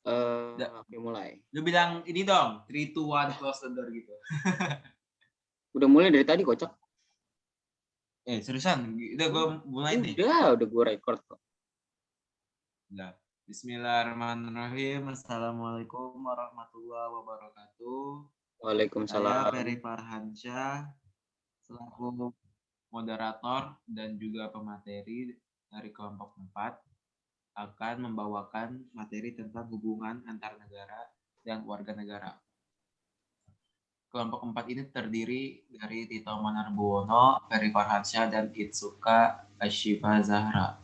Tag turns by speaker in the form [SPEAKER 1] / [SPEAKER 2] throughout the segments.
[SPEAKER 1] Oke, mulai.
[SPEAKER 2] Lu bilang ini dong, 3, 2, 1, close the door gitu.
[SPEAKER 1] Udah mulai dari tadi, kocak.
[SPEAKER 2] Seriusan? Udah gue mulai nih.
[SPEAKER 1] Udah gue record kok.
[SPEAKER 2] Udah. Bismillahirrahmanirrahim. Assalamualaikum warahmatullahi wabarakatuh. Saya
[SPEAKER 1] Waalaikumsalam.
[SPEAKER 2] Ferry Farhansyah, selaku moderator dan juga pemateri dari kelompok 4, akan membawakan materi tentang hubungan antar negara dan warga negara. Kelompok 4 ini terdiri dari Tito Manarbuwono, Ferry Farhansyah, dan Itsuka Ashifa Zahra.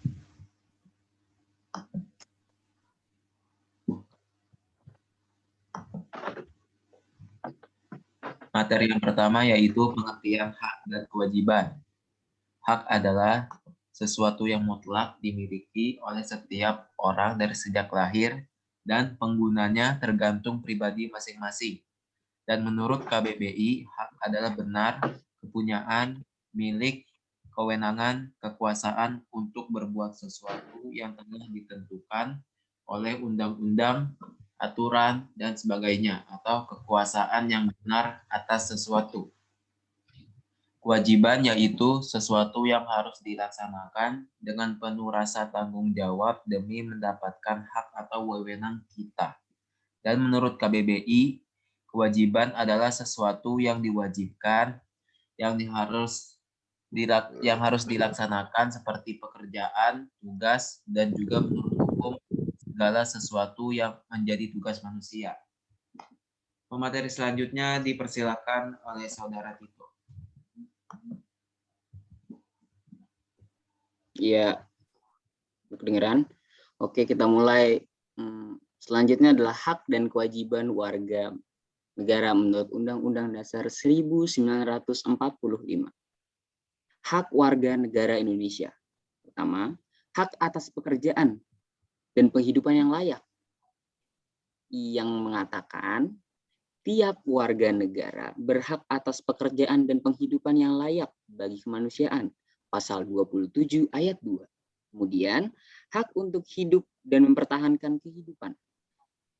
[SPEAKER 2] Materi yang pertama yaitu pengertian hak dan kewajiban. Hak adalah sesuatu yang mutlak dimiliki oleh setiap orang dari sejak lahir dan penggunanya tergantung pribadi masing-masing. Dan menurut KBBI, hak adalah benar, kepunyaan, milik, kewenangan, kekuasaan untuk berbuat sesuatu yang telah ditentukan oleh undang-undang, aturan, dan sebagainya, atau kekuasaan yang benar atas sesuatu. Kewajiban yaitu sesuatu yang harus dilaksanakan dengan penuh rasa tanggung jawab demi mendapatkan hak atau wewenang kita. Dan menurut KBBI, kewajiban adalah sesuatu yang diwajibkan, yang harus dilaksanakan seperti pekerjaan, tugas, dan juga menurut hukum segala sesuatu yang menjadi tugas manusia. Pemateri selanjutnya dipersilakan oleh Saudara Tito.
[SPEAKER 1] Iya, kedengeran. Oke, kita mulai. Selanjutnya adalah hak dan kewajiban warga negara menurut Undang-Undang Dasar 1945. Hak warga negara Indonesia. Pertama, hak atas pekerjaan dan penghidupan yang layak. Yang mengatakan tiap warga negara berhak atas pekerjaan dan penghidupan yang layak bagi kemanusiaan. Pasal 27 ayat 2. Kemudian, hak untuk hidup dan mempertahankan kehidupan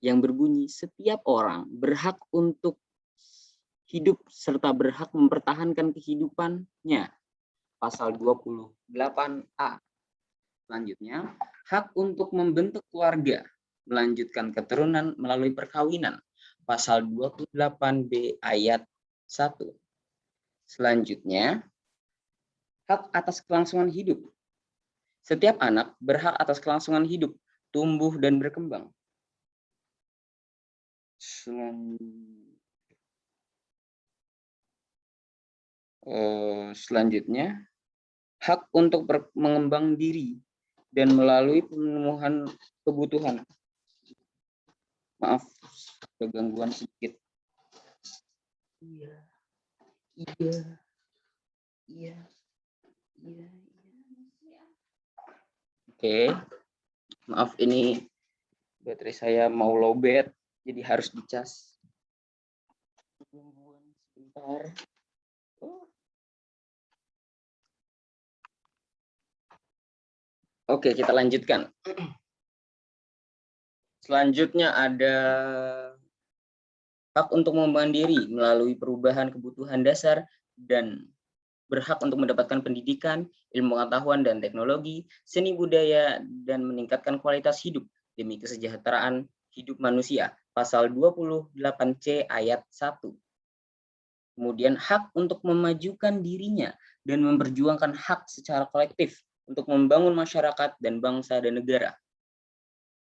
[SPEAKER 1] yang berbunyi setiap orang berhak untuk hidup serta berhak mempertahankan kehidupannya. Pasal 28A. Selanjutnya, hak untuk membentuk keluarga, melanjutkan keturunan melalui perkawinan. Pasal 28B ayat 1. Selanjutnya, hak atas kelangsungan hidup. Setiap anak berhak atas kelangsungan hidup, tumbuh dan berkembang. Selanjutnya, hak untuk mengembang diri dan melalui pemenuhan kebutuhan. Maaf, ada gangguan sedikit. Iya. Oke, maaf ini baterai saya mau lowbat, jadi harus dicas. Sebentar. Oke, kita lanjutkan. Selanjutnya ada hak untuk mengembangkan diri melalui perubahan kebutuhan dasar dan berhak untuk mendapatkan pendidikan, ilmu pengetahuan dan teknologi, seni budaya, dan meningkatkan kualitas hidup demi kesejahteraan hidup manusia. Pasal 28C ayat 1. Kemudian hak untuk memajukan dirinya dan memperjuangkan hak secara kolektif untuk membangun masyarakat dan bangsa dan negara.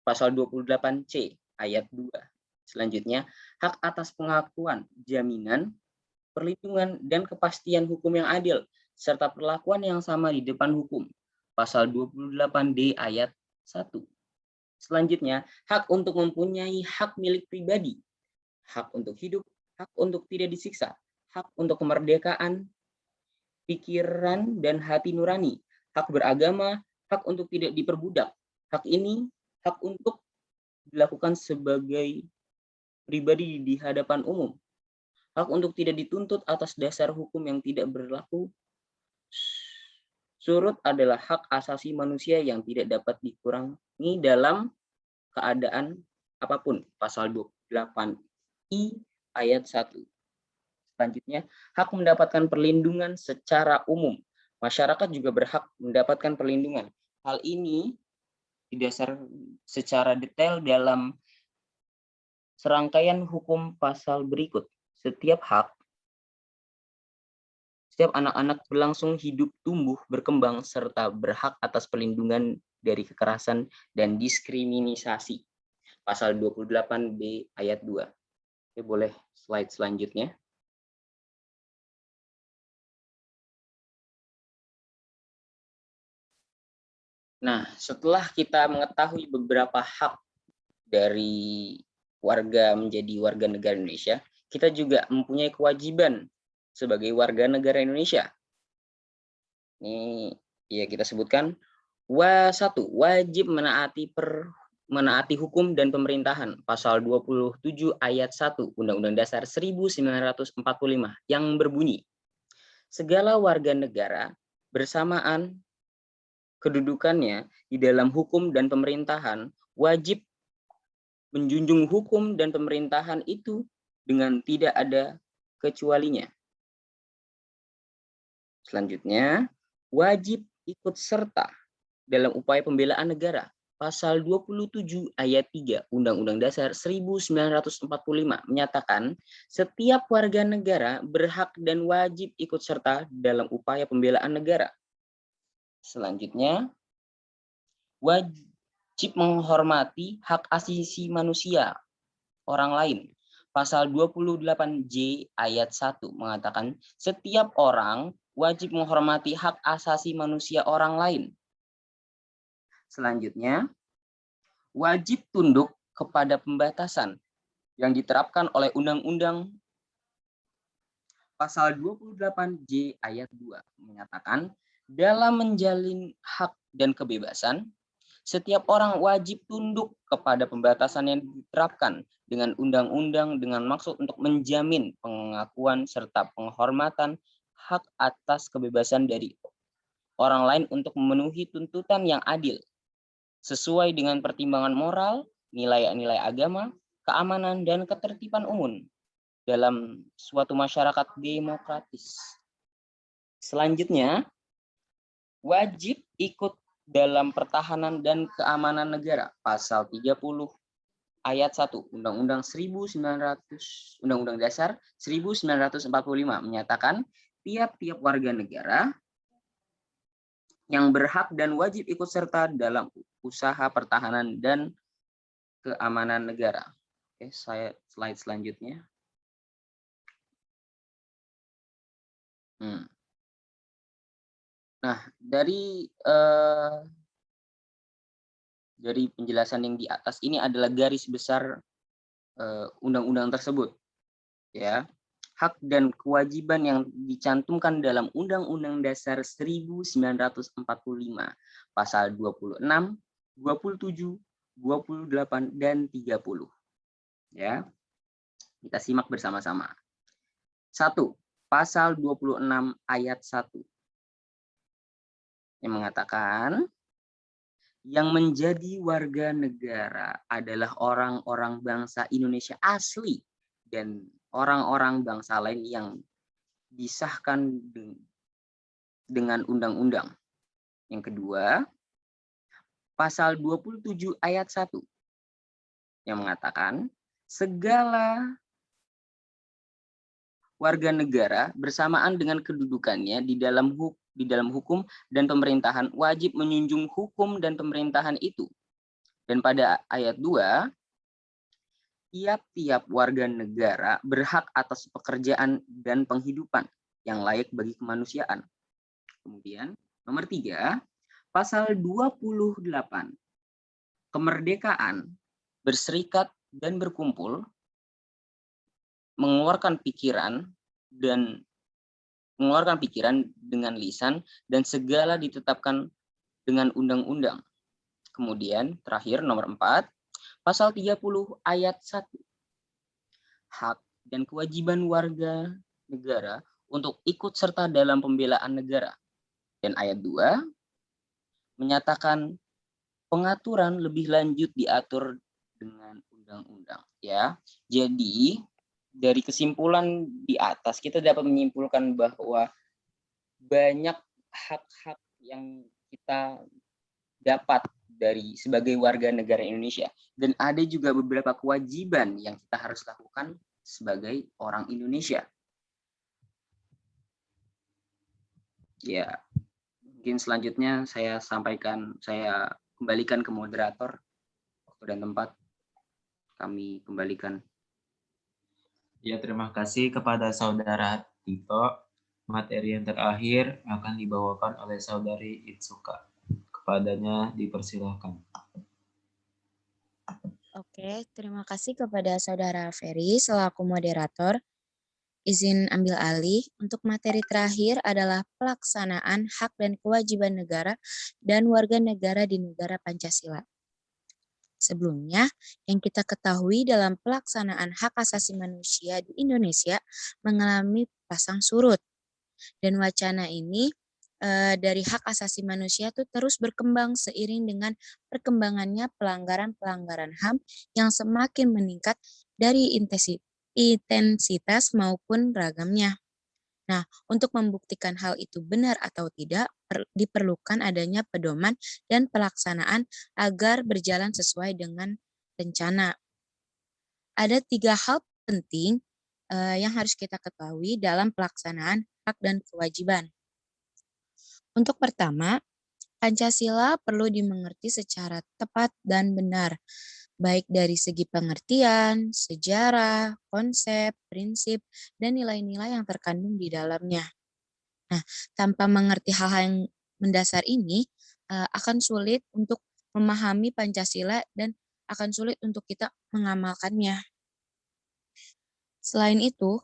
[SPEAKER 1] Pasal 28C ayat 2. Selanjutnya, hak atas pengakuan, jaminan, perlindungan, dan kepastian hukum yang adil, serta perlakuan yang sama di depan hukum. Pasal 28D ayat 1. Selanjutnya, hak untuk mempunyai hak milik pribadi, hak untuk hidup, hak untuk tidak disiksa, hak untuk kemerdekaan, pikiran dan hati nurani, hak beragama, hak untuk tidak diperbudak. Hak ini, hak untuk dilakukan sebagai pribadi di hadapan umum. Hak untuk tidak dituntut atas dasar hukum yang tidak berlaku surut adalah hak asasi manusia yang tidak dapat dikurangi dalam keadaan apapun. Pasal 28I ayat 1. Selanjutnya, hak mendapatkan perlindungan secara umum. Masyarakat juga berhak mendapatkan perlindungan. Hal ini didasarkan secara detail dalam serangkaian hukum pasal berikut. Setiap anak-anak berlangsung hidup, tumbuh, berkembang, serta berhak atas perlindungan dari kekerasan dan diskriminasi. Pasal 28B ayat 2. Oke, boleh slide selanjutnya. Nah, setelah kita mengetahui beberapa hak dari warga menjadi warga negara Indonesia, kita juga mempunyai kewajiban sebagai warga negara Indonesia. Ini ya kita sebutkan, 1. Wajib menaati hukum dan pemerintahan. Pasal 27 ayat 1 Undang-Undang Dasar 1945 yang berbunyi, segala warga negara bersamaan kedudukannya di dalam hukum dan pemerintahan wajib menjunjung hukum dan pemerintahan itu dengan tidak ada kecualinya. Selanjutnya, wajib ikut serta dalam upaya pembelaan negara. Pasal 27 ayat 3 Undang-Undang Dasar 1945 menyatakan setiap warga negara berhak dan wajib ikut serta dalam upaya pembelaan negara. Selanjutnya, wajib menghormati hak asasi manusia orang lain. Pasal 28J ayat 1 mengatakan setiap orang wajib menghormati hak asasi manusia orang lain. Selanjutnya, wajib tunduk kepada pembatasan yang diterapkan oleh Undang-Undang. Pasal 28J ayat 2 menyatakan dalam menjalin hak dan kebebasan, setiap orang wajib tunduk kepada pembatasan yang diterapkan dengan undang-undang dengan maksud untuk menjamin pengakuan serta penghormatan hak atas kebebasan dari orang lain untuk memenuhi tuntutan yang adil, sesuai dengan pertimbangan moral, nilai-nilai agama, keamanan, dan ketertiban umum dalam suatu masyarakat demokratis. Selanjutnya, wajib ikut dalam pertahanan dan keamanan negara. Pasal 30 ayat 1 Undang-Undang Dasar 1945 menyatakan tiap-tiap warga negara yang berhak dan wajib ikut serta dalam usaha pertahanan dan keamanan negara. Oke, saya slide selanjutnya. Nah, dari penjelasan yang di atas ini adalah garis besar undang-undang tersebut, ya. Hak dan kewajiban yang dicantumkan dalam Undang-Undang Dasar 1945, pasal 26, 27, 28, dan 30. Ya. Kita simak bersama-sama. 1. Pasal 26 ayat 1 yang mengatakan yang menjadi warga negara adalah orang-orang bangsa Indonesia asli dan orang-orang bangsa lain yang disahkan dengan undang-undang. Yang kedua, pasal 27 ayat 1 yang mengatakan segala warga negara bersamaan dengan kedudukannya di dalam hukum dan pemerintahan wajib menjunjung hukum dan pemerintahan itu. Dan pada ayat 2, tiap-tiap warga negara berhak atas pekerjaan dan penghidupan yang layak bagi kemanusiaan. Kemudian, nomor 3, pasal 28, kemerdekaan berserikat dan berkumpul, mengeluarkan pikiran dengan lisan dan segala ditetapkan dengan undang-undang. Kemudian terakhir nomor 4, pasal 30 ayat 1. Hak dan kewajiban warga negara untuk ikut serta dalam pembelaan negara. Dan ayat 2 menyatakan pengaturan lebih lanjut diatur dengan undang-undang, ya. Jadi dari kesimpulan di atas kita dapat menyimpulkan bahwa banyak hak-hak yang kita dapat dari sebagai warga negara Indonesia, dan ada juga beberapa kewajiban yang kita harus lakukan sebagai orang Indonesia. Ya, mungkin selanjutnya saya kembalikan ke moderator. Waktu dan tempat kami kembalikan.
[SPEAKER 2] Ya, terima kasih kepada Saudara Tito. Materi yang terakhir akan dibawakan oleh Saudari Itsuka. Kepadanya dipersilakan.
[SPEAKER 3] Oke, terima kasih kepada Saudara Ferry selaku moderator. Izin ambil alih. Untuk materi terakhir adalah pelaksanaan hak dan kewajiban negara dan warga negara di negara Pancasila. Sebelumnya, yang kita ketahui dalam pelaksanaan hak asasi manusia di Indonesia mengalami pasang surut. Dan wacana ini dari hak asasi manusia itu terus berkembang seiring dengan perkembangannya pelanggaran-pelanggaran HAM yang semakin meningkat dari intensitas maupun ragamnya. Nah, untuk membuktikan hal itu benar atau tidak, diperlukan adanya pedoman dan pelaksanaan agar berjalan sesuai dengan rencana. Ada 3 hal penting yang harus kita ketahui dalam pelaksanaan hak dan kewajiban. Untuk pertama, Pancasila perlu dimengerti secara tepat dan benar, baik dari segi pengertian, sejarah, konsep, prinsip, dan nilai-nilai yang terkandung di dalamnya. Nah, tanpa mengerti hal-hal yang mendasar ini, akan sulit untuk memahami Pancasila dan akan sulit untuk kita mengamalkannya. Selain itu,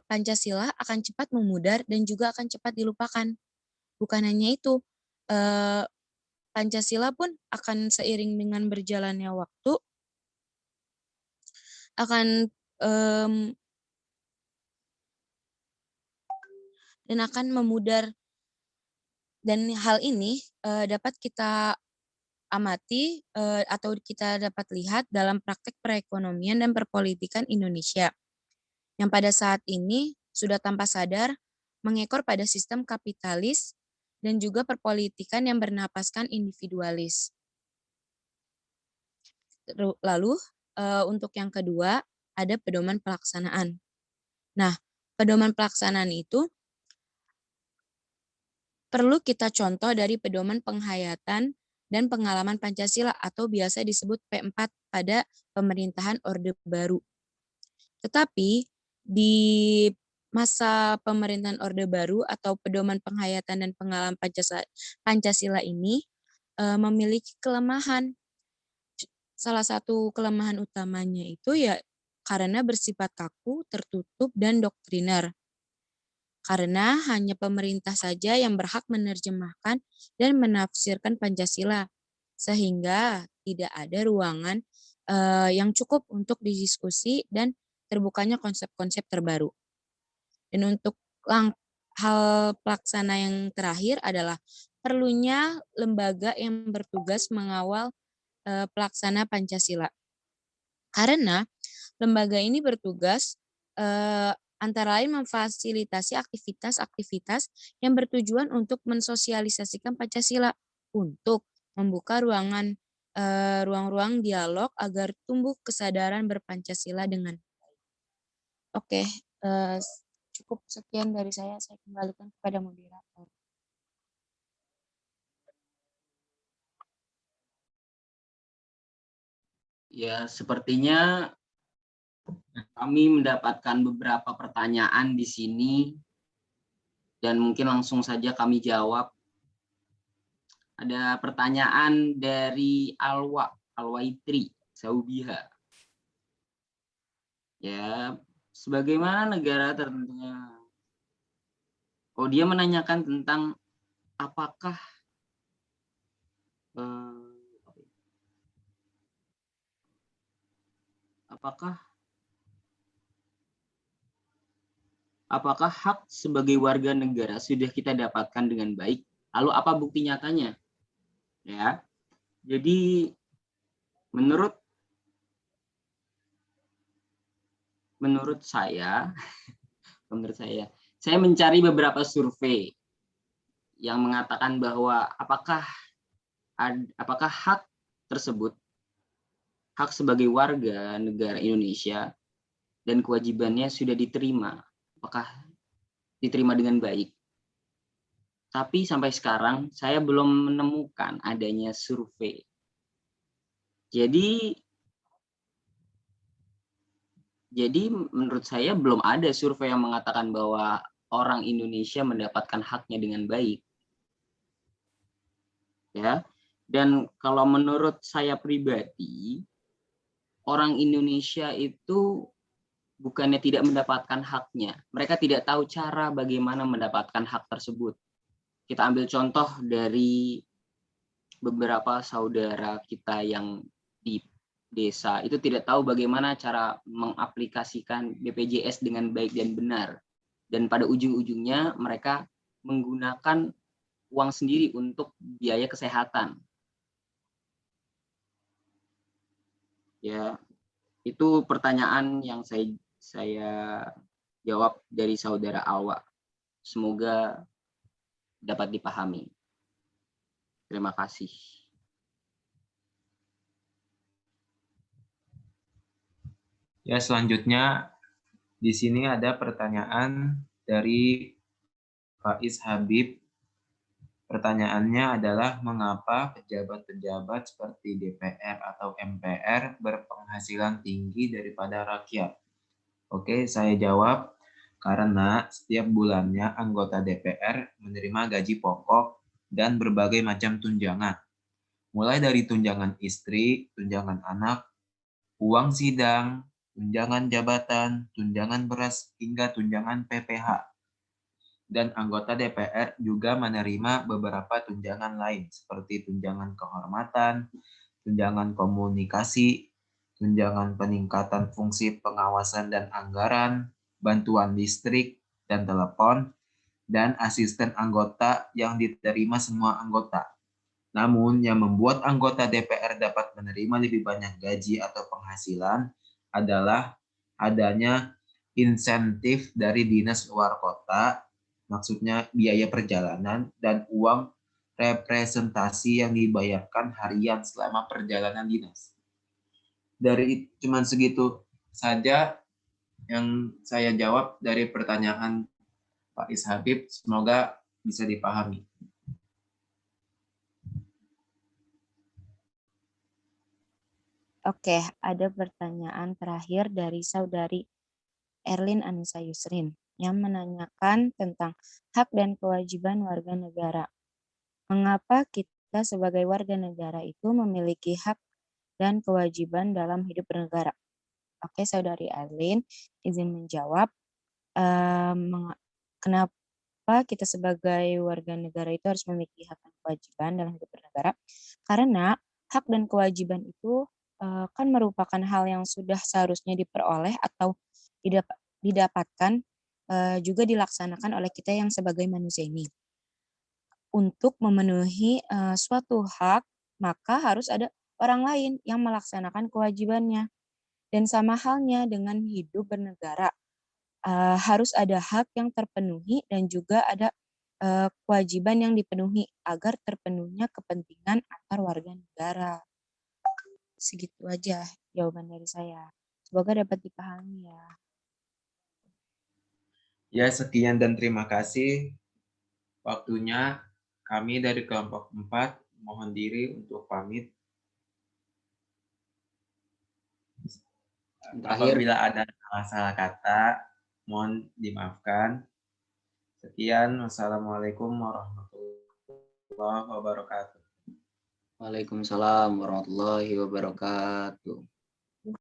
[SPEAKER 3] Pancasila akan cepat memudar dan juga akan cepat dilupakan. Bukan hanya itu, Pancasila pun akan seiring dengan berjalannya waktu akan dan akan memudar, dan hal ini dapat kita amati atau kita dapat lihat dalam praktek perekonomian dan perpolitikan Indonesia yang pada saat ini sudah tanpa sadar mengekor pada sistem kapitalis dan juga perpolitikan yang bernapaskan individualis. Lalu untuk yang kedua ada pedoman pelaksanaan. Nah, pedoman pelaksanaan itu perlu kita contoh dari pedoman penghayatan dan pengalaman Pancasila atau biasa disebut P4 pada pemerintahan Orde Baru. Tetapi di masa pemerintahan Orde Baru atau pedoman penghayatan dan pengalaman Pancasila ini memiliki kelemahan. Salah satu kelemahan utamanya itu ya karena bersifat kaku, tertutup, dan doktriner. Karena hanya pemerintah saja yang berhak menerjemahkan dan menafsirkan Pancasila, sehingga tidak ada ruangan yang cukup untuk didiskusi dan terbukanya konsep-konsep terbaru. Dan untuk hal pelaksana yang terakhir adalah perlunya lembaga yang bertugas mengawal pelaksana Pancasila. Karena lembaga ini bertugas antara lain memfasilitasi aktivitas-aktivitas yang bertujuan untuk mensosialisasikan Pancasila untuk membuka ruang-ruang dialog agar tumbuh kesadaran berpancasila dengan baik. Oke, cukup sekian dari saya kembalikan kepada moderator.
[SPEAKER 1] Ya, sepertinya kami mendapatkan beberapa pertanyaan di sini dan mungkin langsung saja kami jawab. Ada pertanyaan dari Alwaitri Saubiha. Ya, sebagaimana negara tertentunya. Oh, dia menanyakan tentang apakah apakah hak sebagai warga negara sudah kita dapatkan dengan baik? Lalu apa bukti nyatanya? Ya. Jadi menurut menurut saya mencari beberapa survei yang mengatakan bahwa apakah hak tersebut, hak sebagai warga negara Indonesia dan kewajibannya sudah diterima, apakah diterima dengan baik. Tapi sampai sekarang saya belum menemukan adanya survei. Jadi menurut saya belum ada survei yang mengatakan bahwa orang Indonesia mendapatkan haknya dengan baik. Ya. Dan kalau menurut saya pribadi, orang Indonesia itu bukannya tidak mendapatkan haknya. Mereka tidak tahu cara bagaimana mendapatkan hak tersebut. Kita ambil contoh dari beberapa saudara kita yang di desa itu tidak tahu bagaimana cara mengaplikasikan BPJS dengan baik dan benar. Dan pada ujung-ujungnya mereka menggunakan uang sendiri untuk biaya kesehatan. Ya, itu pertanyaan yang saya jawab dari saudara Alwa. Semoga dapat dipahami. Terima kasih.
[SPEAKER 2] Ya, selanjutnya di sini ada pertanyaan dari Faiz Habib. Pertanyaannya adalah mengapa pejabat-pejabat seperti DPR atau MPR berpenghasilan tinggi daripada rakyat? Oke, saya jawab. Karena setiap bulannya anggota DPR menerima gaji pokok dan berbagai macam tunjangan. Mulai dari tunjangan istri, tunjangan anak, uang sidang, tunjangan jabatan, tunjangan beras, hingga tunjangan PPH. Dan anggota DPR juga menerima beberapa tunjangan lain seperti tunjangan kehormatan, tunjangan komunikasi, tunjangan peningkatan fungsi pengawasan dan anggaran, bantuan listrik dan telepon, dan asisten anggota yang diterima semua anggota. Namun, yang membuat anggota DPR dapat menerima lebih banyak gaji atau penghasilan adalah adanya insentif dari dinas luar kota, maksudnya biaya perjalanan, dan uang representasi yang dibayarkan harian selama perjalanan dinas. Dari cuman segitu saja yang saya jawab dari pertanyaan Pak Is Habib, semoga bisa dipahami.
[SPEAKER 3] Oke, ada pertanyaan terakhir dari saudari Erlin Anissa Yusrin yang menanyakan tentang hak dan kewajiban warga negara. Mengapa kita sebagai warga negara itu memiliki hak dan kewajiban dalam hidup bernegara? Oke, saudari Erlin, izin menjawab. Kenapa kita sebagai warga negara itu harus memiliki hak dan kewajiban dalam hidup bernegara? Karena hak dan kewajiban itu kan merupakan hal yang sudah seharusnya diperoleh atau didapatkan juga dilaksanakan oleh kita yang sebagai manusia ini. Untuk memenuhi suatu hak, maka harus ada orang lain yang melaksanakan kewajibannya. Dan sama halnya dengan hidup bernegara, harus ada hak yang terpenuhi dan juga ada kewajiban yang dipenuhi agar terpenuhnya kepentingan antar warga negara. Segitu aja jawaban dari saya. Semoga dapat dipahami ya.
[SPEAKER 2] Ya, sekian dan terima kasih waktunya. Kami dari kelompok 4 mohon diri untuk pamit. Apabila ada salah kata, mohon dimaafkan. Sekian, wassalamualaikum warahmatullahi wabarakatuh.
[SPEAKER 1] Waalaikumsalam warahmatullahi wabarakatuh.